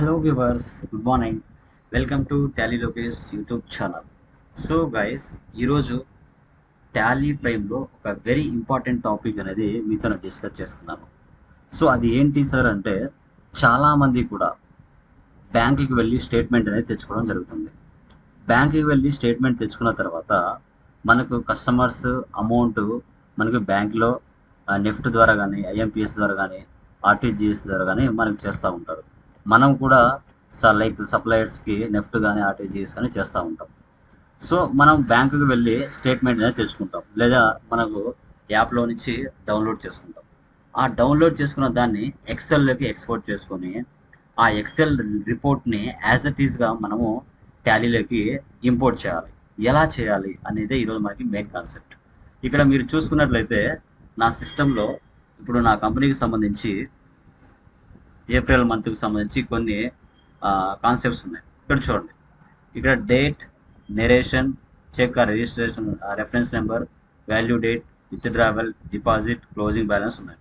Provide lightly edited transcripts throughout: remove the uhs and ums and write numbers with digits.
Hello viewers, good morning. Welcome to Tally Lokesh YouTube channel. So guys, ఈరోజు Tally ప్రైమ్లో ఒక very important topic అనేది మీతో discuss చేస్తున్నాను. So అది ఏంటి సార్ అంటే, చాలామంది కూడా బ్యాంకుకి వెళ్ళి స్టేట్మెంట్ అనేది తెచ్చుకోవడం జరుగుతుంది. బ్యాంకుకి వెళ్ళి స్టేట్మెంట్ తెచ్చుకున్న తర్వాత మనకు కస్టమర్స్ అమౌంట్ మనకు బ్యాంకులో నెఫ్ట్ ద్వారా కానీ, ఐఎంపిఎస్ ద్వారా కానీ, ఆర్టీజీఎస్ ద్వారా కానీ మనకు చేస్తూ ఉంటారు. మనం కూడా లైక్ సప్లయర్స్కి నెఫ్ట్ కానీ, ఆర్టీజీఎస్ కానీ చేస్తూ ఉంటాం. సో మనం బ్యాంకుకి వెళ్ళి స్టేట్మెంట్ అనేది తెచ్చుకుంటాం, లేదా మనకు యాప్లో నుంచి డౌన్లోడ్ చేసుకుంటాం. ఆ డౌన్లోడ్ చేసుకున్న దాన్ని ఎక్సెల్లోకి ఎక్స్పోర్ట్ చేసుకొని ఆ ఎక్సెల్ రిపోర్ట్ని యాజ్ ఇట్ ఈస్గా మనము టాలీలోకి ఇంపోర్ట్ చేయాలి. ఎలా చేయాలి అనేది ఈరోజు మనకి మెయిన్ కాన్సెప్ట్. ఇక్కడ మీరు చూసుకున్నట్లయితే నా సిస్టంలో ఇప్పుడు నా కంపెనీకి సంబంధించి ఏప్రిల్ మంత్కి సంబంధించి కొన్ని కాన్సెప్ట్స్ ఉన్నాయి. ఇక్కడ చూడండి, ఇక్కడ date, narration, cheque or registration, reference number, value date, withdrawal, deposit, closing balance ఉన్నాయి.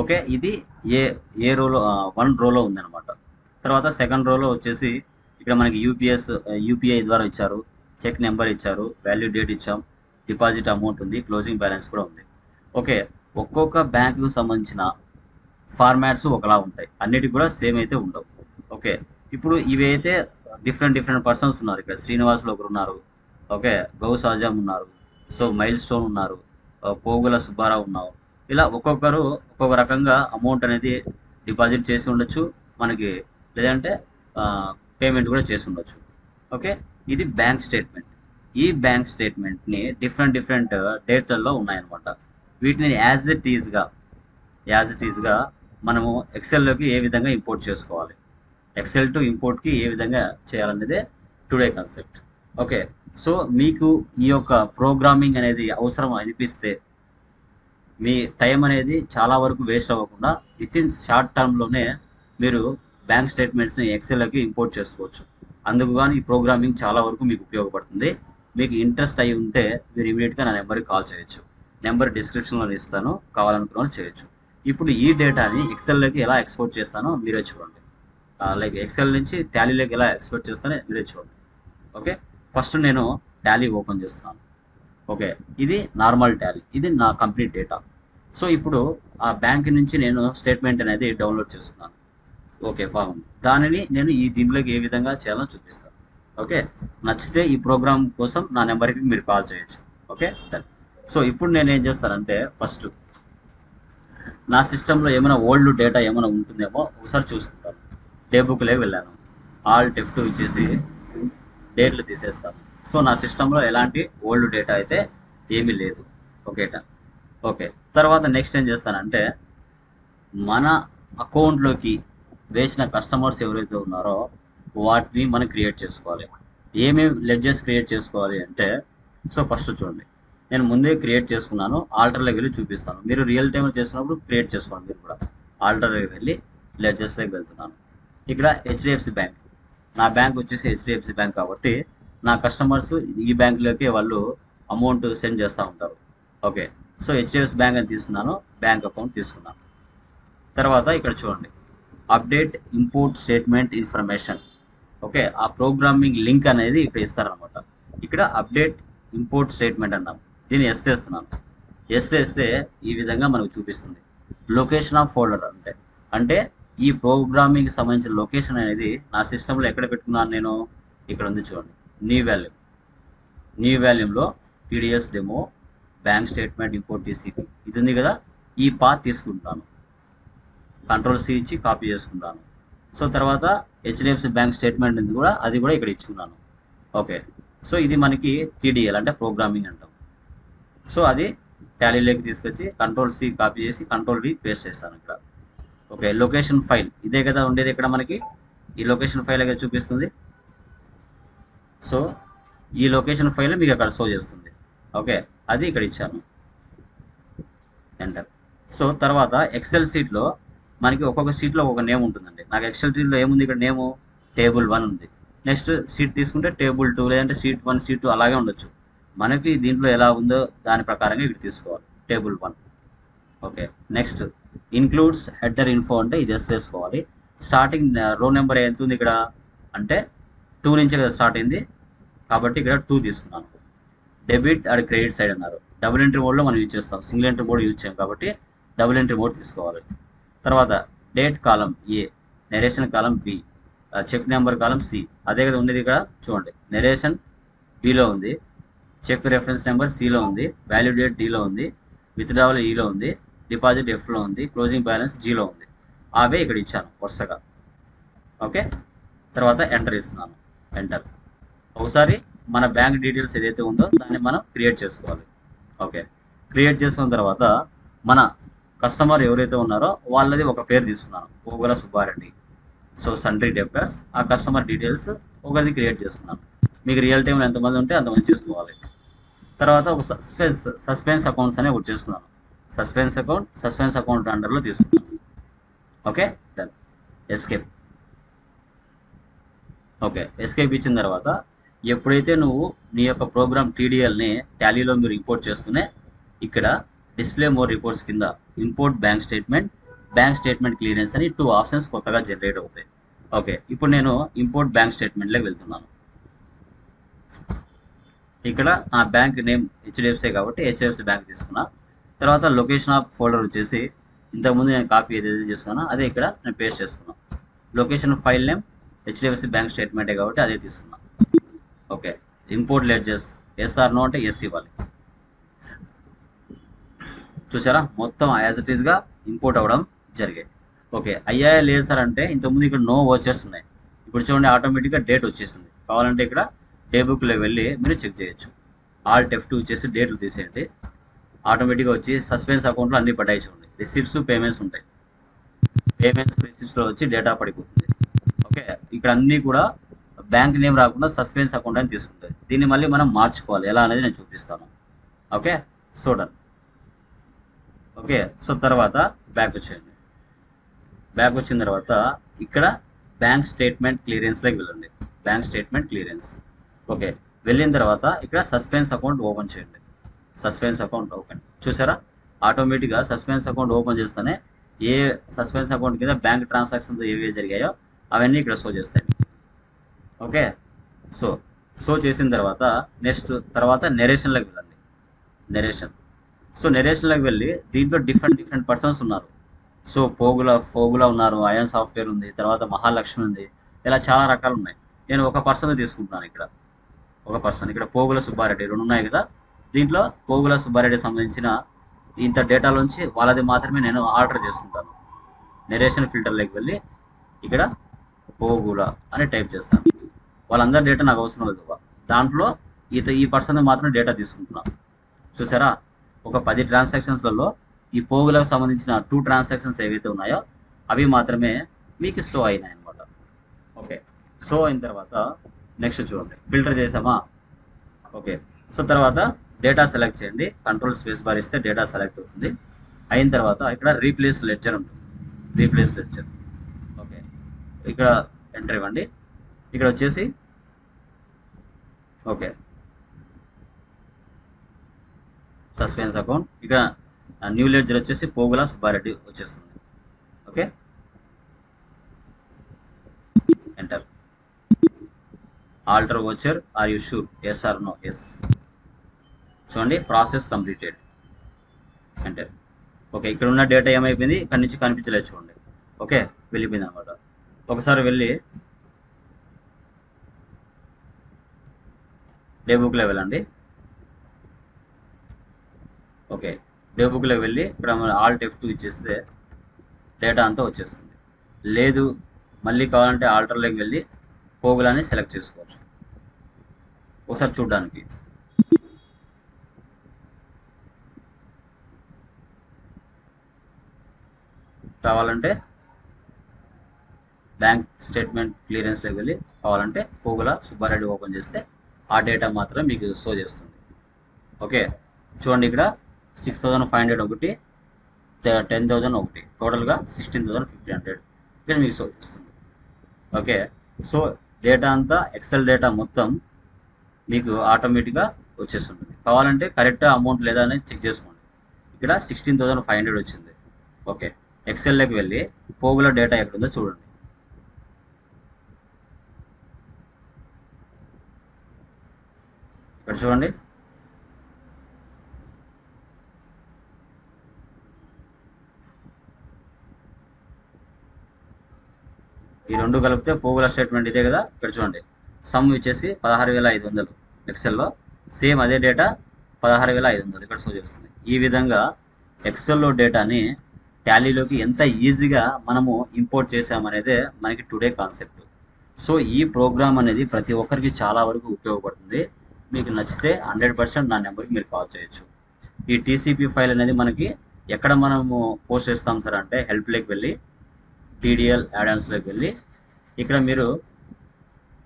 ఓకే, ఇది ఏ రోలో 1 రోలో ఉందన్నమాట. తర్వాత సెకండ్ రోలో వచ్చేసి ఇక్కడ మనకి యూపీఐ ద్వారా ఇచ్చారు, చెక్ నెంబర్ ఇచ్చారు, వాల్యూ డేట్ ఇచ్చాం, డిపాజిట్ అమౌంట్ ఉంది, క్లోజింగ్ బ్యాలెన్స్ కూడా ఉంది. ఓకే, ఒక్కొక్క బ్యాంకుకు సంబంధించిన ఫార్మాట్స్ ఒకలా ఉంటాయి, అన్నిటికి కూడా సేమ్ అయితే ఉండవు. ఓకే, ఇప్పుడు ఇవి అయితే డిఫరెంట్ పర్సన్స్ ఉన్నారు. ఇక్కడ శ్రీనివాసులు ఒకరు ఉన్నారు, ఓకే, గౌస్ ఆజామ్ ఉన్నారు, సో మైల్ స్టోన్ ఉన్నారు, పోగుల సుబ్బారావు ఉన్నారు. ఇలా ఒక్కొక్కరు ఒక్కొక్క రకంగా అమౌంట్ అనేది డిపాజిట్ చేసి ఉండొచ్చు మనకి, లేదంటే పేమెంట్ కూడా చేసి ఉండొచ్చు. ఓకే, ఇది బ్యాంక్ స్టేట్మెంట్. ఈ బ్యాంక్ స్టేట్మెంట్ని డిఫరెంట్ డేట్లలో ఉన్నాయన్నమాట. వీటిని యాజ్ ఇట్ ఈజ్గా మనము ఎక్సెల్లోకి ఏ విధంగా ఇంపోర్ట్ చేసుకోవాలి, ఎక్సెల్ టు ఇంపోర్ట్కి ఏ విధంగా చేయాలనేదే టుడే కాన్సెప్ట్. ఓకే, సో మీకు ఈ యొక్క ప్రోగ్రామింగ్ అనేది అవసరం అనిపిస్తే మీ టైం అనేది చాలా వరకు వేస్ట్ అవ్వకుండా విత్ ఇన్ షార్ట్ టర్మ్లోనే మీరు బ్యాంక్ స్టేట్మెంట్స్ని ఎక్సెల్లోకి ఇంపోర్ట్ చేసుకోవచ్చు. అందుకు కానీ ఈ ప్రోగ్రామింగ్ చాలా వరకు మీకు ఉపయోగపడుతుంది. మీకు ఇంట్రెస్ట్ అయి ఉంటే మీరు ఇమీడియట్గా నా నెంబర్కి కాల్ చేయొచ్చు. నెంబర్ డిస్క్రిప్షన్లో ఇస్తాను, కావాలనుకున్న వాళ్ళు చేయొచ్చు. ఇప్పుడు ఈ డేటాని ఎక్సెల్లోకి ఎలా ఎక్స్పోర్ట్ చేస్తానో మీరే చూడండి. లైక్ ఎక్సెల్ నుంచి టాలీలోకి ఎలా ఎక్స్పోర్ట్ చేస్తానో మీరే చూడండి. ఓకే, ఫస్ట్ నేను టాలీ ఓపెన్ చేస్తున్నాను. ఓకే, ఇది నార్మల్ టాలీ, ఇది నా కంప్లీట్ డేటా. సో ఇప్పుడు ఆ బ్యాంక్ నుంచి నేను స్టేట్మెంట్ అనేది డౌన్లోడ్ చేసుకున్నాను. ఓకే, బాగుంది. దానిని నేను ఈ దీంట్లోకి ఏ విధంగా చేయాలో చూపిస్తాను. ఓకే, నచ్చితే ఈ ప్రోగ్రామ్ కోసం నా నెంబర్కి మీరు కాల్ చేయొచ్చు. Okay, done. సో ఇప్పుడు నేను ఏం చేస్తానంటే, ఫస్ట్ నా సిస్టంలో ఏమైనా ఓల్డ్ డేటా ఏమైనా ఉంటుందేమో ఒకసారి చూసుకుంటాను. టేబుక్లోకి వెళ్ళాను, ఆల్ F2 ఇచ్చేసి డేట్లు తీసేస్తాను. సో నా సిస్టంలో ఎలాంటి ఓల్డ్ డేటా అయితే ఏమీ లేదు. ఓకే, తర్వాత నెక్స్ట్ ఏం చేస్తానంటే, మన అకౌంట్లోకి వేసిన కస్టమర్స్ ఎవరైతే ఉన్నారో వాటిని మనం క్రియేట్ చేసుకోవాలి. ఏమేమి లెడ్జెస్ క్రియేట్ చేసుకోవాలి అంటే, సో ఫస్ట్ చూడండి, నేను ముందే క్రియేట్ చేసుకున్నాను. ఆల్టర్లోకి వెళ్ళి చూపిస్తాను. మీరు రియల్ టైంలో చేస్తున్నప్పుడు క్రియేట్ చేసుకోండి. మీరు కూడా ఆల్టర్లోకి వెళ్ళి లెడ్జెస్లోకి వెళ్తున్నాను. ఇక్కడ హెచ్డిఎఫ్సి బ్యాంక్, నా బ్యాంక్ వచ్చేసి హెచ్డిఎఫ్సి బ్యాంక్ కాబట్టి నా కస్టమర్స్ ఈ బ్యాంకులోకి వాళ్ళు అమౌంట్ సెండ్ చేస్తూ ఉంటారు. ఓకే, సో హెచ్డిఎఫ్సి బ్యాంక్ అని తీసుకున్నాను, బ్యాంక్ అకౌంట్ తీసుకున్నాను. తర్వాత ఇక్కడ చూడండి, update import statement information. Okay, ఆ ప్రోగ్రామింగ్ లింక్ అనేది ఇక్కడ ఇస్తారనమాట. ఇక్కడ అప్డేట్ ఇంపోర్ట్ స్టేట్మెంట్ అన్నాం, దీన్ని ఎస్ చేస్తున్నాను. ఎస్ చేస్తే ఈ విధంగా మనకు చూపిస్తుంది. లొకేషన్ ఆఫ్ ఫోల్డర్ అంటే ఈ ప్రోగ్రామింగ్కి సంబంధించిన లొకేషన్ అనేది నా సిస్టంలో ఎక్కడ పెట్టుకున్నాను నేను, ఇక్కడ ఉంది చూడండి, న్యూ వాల్యూమ్లో PDS demo bank statement import TCP ఇది ఉంది కదా, ఈ పాత్ తీసుకుంటాను, Ctrl+C ఇచ్చి కాపీ చేసుకుంటాను. సో తర్వాత హెచ్డిఎఫ్సి బ్యాంక్ స్టేట్మెంట్ ఉంది కూడా, అది కూడా ఇక్కడ ఇచ్చుకున్నాను. ఓకే, సో ఇది మనకి టీడీఎల్ అంటే ప్రోగ్రామింగ్ అంటాం. సో అది టాలీలోకి తీసుకొచ్చి Ctrl+C కాపీ చేసి Ctrl+V పేస్ట్ చేస్తాను ఇక్కడ. ఓకే, లొకేషన్ ఫైల్ ఇదే కదా ఉండేది ఇక్కడ మనకి, ఈ లొకేషన్ ఫైల్ అయితే చూపిస్తుంది. సో ఈ లొకేషన్ ఫైల్ మీకు అక్కడ షో చేస్తుంది. ఓకే, అది ఇక్కడ ఇచ్చాను, ఎంటర్. సో తర్వాత ఎక్సెల్ షీట్లో మనకి ఒక్కొక్క షీట్లో ఒక నేమ్ ఉంటుందండి. నాకు ఎక్సెల్ షీట్లో ఏముంది, ఇక్కడ నేము టేబుల్ 1 ఉంది. నెక్స్ట్ షీట్ తీసుకుంటే టేబుల్ 2, లేదంటే షీట్ 1, షీట్ 2 అలాగే ఉండొచ్చు. మనకి దీంట్లో ఎలా ఉందో దాని ప్రకారంగా ఇక్కడ తీసుకోవాలి, table 1. Okay, next includes header info అంటే ఇది ఎస్ చేసుకోవాలి. స్టార్టింగ్ రో నెంబర్ ఎంత ఉంది ఇక్కడ అంటే 2 నుంచే కదా స్టార్ట్ అయింది, కాబట్టి ఇక్కడ 2 తీసుకున్నాను. డెబిట్ అండ్ క్రెడిట్ సైడ్ అన్నారు. డబుల్ ఎంట్రీ మోడ్లో మనం యూజ్ చేస్తాం, సింగిల్ ఎంట్రీ మోడ్ యూజ్ చేయం కాబట్టి డబుల్ ఎంట్రీ మోడ్ తీసుకోవాలి. తర్వాత డేట్ కాలం ఏ, నెరేషన్ కాలం బి, చెక్ నెంబర్ కాలం సి. అదే కదా ఉండేది ఇక్కడ చూడండి. నెరేషన్ బిలో ఉంది, చెక్ రెఫరెన్స్ నెంబర్ సిలో ఉంది, వాల్యూ డేట్ డిలో ఉంది, విత్డ్రావల్ ఈలో ఉంది, డిపాజిట్ ఎఫ్లో ఉంది, క్లోజింగ్ బ్యాలెన్స్ జీలో ఉంది. అవే ఇక్కడ ఇచ్చాను వరుసగా. ఓకే, తర్వాత ఎంటర్ ఇస్తున్నాను. ఎంటర్. ఒకసారి మన బ్యాంక్ డీటెయిల్స్ ఏదైతే ఉందో దాన్ని మనం క్రియేట్ చేసుకోవాలి. ఓకే, క్రియేట్ చేసుకున్న తర్వాత మన కస్టమర్ ఎవరైతే ఉన్నారో వాళ్ళది ఒక పేరు తీసుకున్నాను, పోగుల సుబ్బారెడ్డి. సో సండ్రీ డెబ్టర్స్, ఆ కస్టమర్ డీటెయిల్స్ ఒకరిది క్రియేట్ చేసుకున్నాను. మీకు రియల్ టైంలో ఎంతమంది ఉంటే అంతమంది చేసుకోవాలి. తర్వాత ఒక సస్పెన్స్ అకౌంట్స్ అనే ఒకటి చేసుకున్నాను. సస్పెన్స్ అకౌంట్ అండర్లో తీసుకున్నాను. Okay, done. Escape. Okay, escape ఇచ్చిన తర్వాత ఎప్పుడైతే నువ్వు నీ యొక్క ప్రోగ్రామ్ టీడీఎల్ని టాలీలో మీరు ఇంపోర్ట్ చేస్తూనే ఇక్కడ డిస్ప్లే మోర్ రిపోర్ట్స్ కింద ఇంపోర్ట్ బ్యాంక్ స్టేట్మెంట్ క్లియరెన్స్ అని 2 ఆప్షన్స్ కొత్తగా జనరేట్ అవుతాయి. ఓకే, ఇప్పుడు నేను ఇంపోర్ట్ బ్యాంక్ స్టేట్మెంట్లోకి వెళ్తున్నాను. ఇక్కడ నా బ్యాంక్ నేమ్ హెచ్డిఎఫ్సి కాబట్టి హెచ్డిఎఫ్సి బ్యాంక్ తీసుకున్నా. తర్వాత లొకేషన్ ఆఫ్ ఫోల్డర్ వచ్చేసి ఇంతకుముందు నేను కాపీ ఏదైతే చేసుకున్నా అదే ఇక్కడ నేను పేస్ట్ చేసుకున్నాను. Location file name HDFC bank స్టేట్మెంటే కాబట్టి అదే తీసుకున్నా. Okay, import ledgers yes or no అంటే ఎస్ ఇవ్వాలి. చూసారా, మొత్తం యాజ్ ఇట్ ఈస్గా ఇంపోర్ట్ అవ్వడం జరిగాయి. ఓకే, అయ్యాయా లేదు సార్ అంటే ఇంతకుముందు ఇక్కడ నో వోచర్స్ ఉన్నాయి. ఇప్పుడు చూడండి ఆటోమేటిక్గా డేట్ వచ్చేసింది. కావాలంటే ఇక్కడ డే బుక్లోకి వెళ్ళి మీరు చెక్ చేయొచ్చు. ఆల్ట్ F2 వచ్చేసి డేట్లు తీసేయండి, ఆటోమేటిక్గా వచ్చి సస్పెన్స్ అకౌంట్లో అన్ని పడ్డాయి. చూడండి రిసిప్ట్స్ పేమెంట్స్ ఉంటాయి. పేమెంట్స్ రిసిప్ట్స్లో వచ్చి డేటా పడిపోతుంది. ఓకే, ఇక్కడ అన్నీ కూడా బ్యాంక్ నేమ్ రాకుండా సస్పెన్స్ అకౌంట్ అని తీసుకుంటుంది. దీన్ని మళ్ళీ మనం మార్చుకోవాలి, ఎలా అనేది నేను చూపిస్తాను. Okay, so done. Okay, so తర్వాత బ్యాక్ వచ్చేయండి. బ్యాక్ వచ్చిన తర్వాత ఇక్కడ బ్యాంక్ స్టేట్మెంట్ క్లియరెన్స్లోకి వెళ్ళండి. Bank statement clearance. ఓకే, వెళ్ళిన తర్వాత ఇక్కడ సస్పెన్స్ అకౌంట్ ఓపెన్ చేయండి. Suspense account open. చూసారా, ఆటోమేటిక్గా సస్పెన్స్ అకౌంట్ ఓపెన్ చేస్తేనే ఏ సస్పెన్స్ అకౌంట్ కింద బ్యాంక్ ట్రాన్సాక్షన్స్ ఏవి జరిగాయో అవన్నీ ఇక్కడ షో చేస్తాయి. ఓకే, సో చేసిన తర్వాత నెక్స్ట్ తర్వాత నెరేషన్లోకి వెళ్ళండి. నెరేషన్. సో నెరేషన్లోకి వెళ్ళి దీంట్లో డిఫరెంట్ పర్సన్స్ ఉన్నారు. సో పోగుల ఉన్నారు, అయాన్ సాఫ్ట్వేర్ ఉంది, తర్వాత మహాలక్ష్మి ఉంది, ఇలా చాలా రకాలు ఉన్నాయి. నేను ఒక పర్సన్ తీసుకుంటున్నాను. ఒక పర్సన్ ఇక్కడ పోగుల సుబ్బారెడ్డి 2 ఉన్నాయి కదా, దీంట్లో పోగుల సుబ్బారెడ్డి సంబంధించిన ఇంత డేటాలోంచి వాళ్ళది మాత్రమే నేను ఆర్డర్ చేసుకుంటాను. నెరేషన్ ఫిల్టర్లోకి వెళ్ళి ఇక్కడ పోగుల అని టైప్ చేస్తాను. వాళ్ళందరి డేటా నాకు అవసరం లేదు. దాంట్లో ఈ పర్సన్ మాత్రం డేటా తీసుకుంటున్నాను. చూసారా, ఒక 10 ట్రాన్సాక్షన్స్లలో ఈ పోగులకు సంబంధించిన 2 ట్రాన్సాక్షన్స్ ఏవైతే ఉన్నాయో అవి మాత్రమే మీకు షో అయినాయి అనమాట. ఓకే, షో అయిన తర్వాత నెక్స్ట్ చూడండి, ఫిల్టర్ చేసామా. ఓకే, సో తర్వాత డేటా సెలెక్ట్ చేయండి, కంట్రోల్ స్పేస్ బార్ ఇస్తే డేటా సెలెక్ట్ అవుతుంది. అయిన తర్వాత ఇక్కడ రీప్లేస్ లెడ్జర్ ఉంటుంది. Replace ledger. ఓకే, ఇక్కడ ఎంటర్ ఇవ్వండి. ఇక్కడ వచ్చేసి ఓకే సస్పెన్స్ అకౌంట్, ఇక్కడ న్యూ లెడ్జర్ వచ్చేసి పోగుల సుబ్బారెడ్డి వచ్చేస్తుంది. Okay, enter. Alter voucher are you sure, yes or no, yes. చూడండి ప్రాసెస్ కంప్లీటెడ్. ఎంటర్. ఓకే, ఇక్కడ ఉన్న డేటా ఏమైపోయింది, ఇక్కడ నుంచి కనిపించలేదు చూడండి. ఓకే, వెళ్ళిపోయింది అనమాట. ఒకసారి వెళ్ళి డే బుక్లో వెళ్ళండి. ఓకే, డే బుక్లోకి వెళ్ళి ఇక్కడ ఆల్ట్ F2 ఇచ్చేస్తే డేటా అంతా వచ్చేస్తుంది. లేదు మళ్ళీ కావాలంటే ఆల్టర్లోకి వెళ్ళి పోగులని సెలెక్ట్ చేసుకోవచ్చు ఒకసారి చూడడానికి. కావాలంటే బ్యాంక్ స్టేట్మెంట్ క్లియరెన్స్లోకి వెళ్ళి కావాలంటే పోగుల సుబ్బారెడ్డి ఓపెన్ చేస్తే ఆ డేటా మాత్రం మీకు షో చేస్తుంది. ఓకే, చూడండి ఇక్కడ 6,500 ఒకటి, 10,000 ఒకటి, టోటల్గా 16,500 ఇక్కడ మీకు షో చేస్తుంది. ఓకే, సో డేటా అంతా ఎక్సెల్ డేటా మొత్తం మీకు ఆటోమేటిక్గా వచ్చేస్తుంటుంది. కావాలంటే కరెక్ట్ అమౌంట్ లేదా అనేది చెక్ చేసుకోండి. ఇక్కడ 16,500 వచ్చింది. ఓకే, ఎక్సెల్లోకి వెళ్ళి పోగుల డేటా ఎక్కడుందో చూడండి. ఇక్కడ చూడండి, ఈ రెండు కలిపితే పోగుల స్టేట్మెంట్ ఇదే కదా. ఇక్కడ చూడండి, సమ్ వచ్చేసి 16,500 ఎక్సెల్లో, సేమ్ అదే డేటా 16,500 ఇక్కడ షో చేస్తుంది. ఈ విధంగా ఎక్సెల్లో డేటాని టాలీలోకి ఎంత ఈజీగా మనము ఇంపోర్ట్ చేసామనేదే మనకి టుడే కాన్సెప్ట్. సో ఈ ప్రోగ్రామ్ అనేది ప్రతి ఒక్కరికి చాలా వరకు ఉపయోగపడుతుంది. మీకు నచ్చితే 100% నా నెంబర్కి మీరు కాల్ చేయొచ్చు. ఈ టీసీపీ ఫైల్ అనేది మనకి ఎక్కడ మనము పోస్ట్ చేస్తాం సార్ అంటే, హెల్ప్లోకి వెళ్ళి టీడీఎల్ యాడాన్స్లోకి వెళ్ళి ఇక్కడ మీరు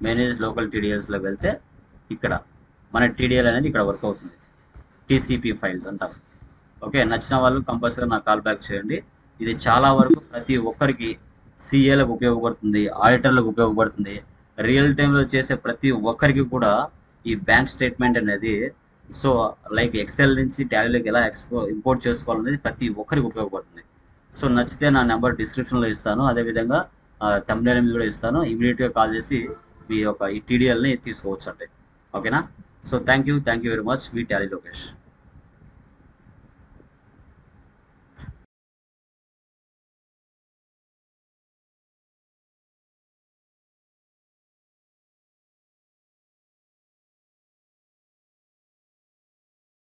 మేనేజ్ లోకల్ టీడీఎల్స్లోకి వెళ్తే ఇక్కడ మన టీడీఎల్ అనేది ఇక్కడ వర్క్ అవుతుంది. టీసీపీ ఫైల్స్ అంటారు. ఓకే, నచ్చిన వాళ్ళు కంపల్సరీ నాకు కాల్ బ్యాక్ చేయండి. ఇది చాలా వరకు ప్రతి ఒక్కరికి సీఏలకు ఉపయోగపడుతుంది, ఆడిటర్లకు ఉపయోగపడుతుంది. రియల్ టైంలో చేసే ప్రతి ఒక్కరికి కూడా ఈ బ్యాంక్ స్టేట్మెంట్ అనేది, సో లైక్ ఎక్సెల్ నుంచి టాలీలోకి ఎలా ఇంపోర్ట్ చేసుకోవాలనేది ప్రతి ఒక్కరికి ఉపయోగపడుతుంది. సో నచ్చితే నా నెంబర్ డిస్క్రిప్షన్లో ఇస్తాను, అదేవిధంగా థంబ్నెయిల్ మీద కూడా ఇస్తాను. ఇమీడియట్గా కాల్ చేసి మీ యొక్క ఈ టీడీఎల్ని తీసుకోవచ్చు అండి. ఓకేనా? So thank you very much. Me Tally Lokesh.